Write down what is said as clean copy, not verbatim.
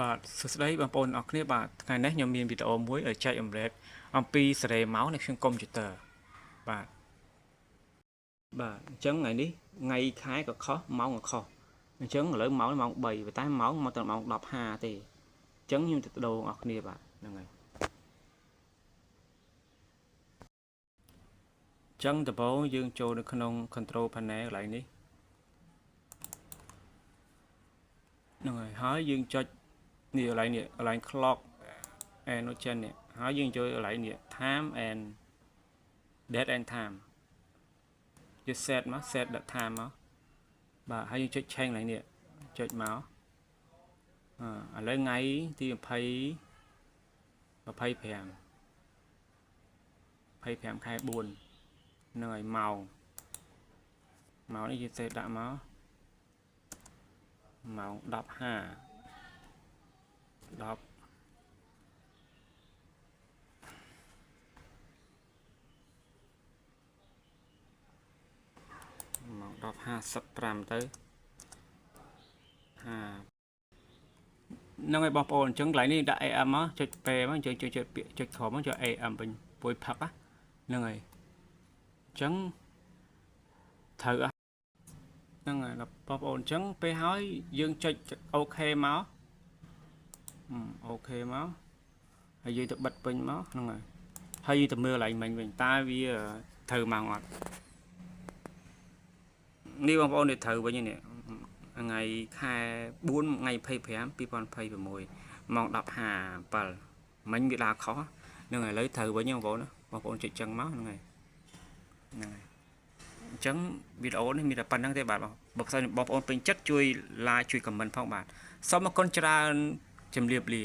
បាទសួស្តីបងប្អូនអរគ្នាបាទថ្ងៃនេះខ្ញុំមានវីដេអូមួយឲ្យចែករំលែកអំពីសេរីម៉ោងនៅក្នុងកុំព្យូទ័របាទអញ្ចឹងថ្ងៃនេះថ្ងៃខែក៏ខុសម៉ោងក៏ខុសអញ្ចឹងឥឡូវម៉ោងម៉ោង3ប៉ុន្តែម៉ោងមកដល់ម៉ោង15ទេអញ្ចឹងខ្ញុំទៅដូរអរគ្នាបាទហ្នឹងហើយអញ្ចឹងដំបូងយើងចូលនៅក្នុង control panel កន្លែងនេះហ្នឹងហើយយើងចុចនេះកន្លែង clock and notion នេះហើយយើងចូលកន្លែងនេះ time and date and time យើង set មក set the time មកបាទហើយយើងចុច change កន្លែងនេះចុចមកឥឡូវថ្ងៃទី25ខែ4ហ្នឹងហើយម៉ោងនេះយើងសេដាក់មកម៉ោង15 ម៉ោង 10:55 ទៅហ្នឹងហើយបងប្អូនអញ្ចឹងកន្លែងនេះដាក់ AM មកចុចពេលមកចុចពាក្យចុចក្រោមមកចុច AM វិញពួយផឹកហ្នឹងហើយអញ្ចឹងត្រូវហ្នឹងហើយបងប្អូនអញ្ចឹងពេលហើយយើងចុចអូខេមកហើយយើងទៅបិទពេញមកហ្នឹងហើយយើងទៅមើលកន្លែងមិញវិញតើវាត្រូវម៉ោងអត់នេះបងប្អូននេះត្រូវវិញនេះថ្ងៃខែ4ថ្ងៃ25 2026ម៉ោង 10:57មិញវាដើរខុសហ្នឹងហើយឥឡូវត្រូវវិញបងប្អូនចុចចឹងមកហ្នឹងហើយអញ្ចឹងវីដេអូនេះមានតែប៉ុណ្្នឹងទេបាទបើសិនបងប្អូនពេញចិត្តជួយ like ជួយ comment ផងបាទសូមអរគុណច្រើនជម្រាបលា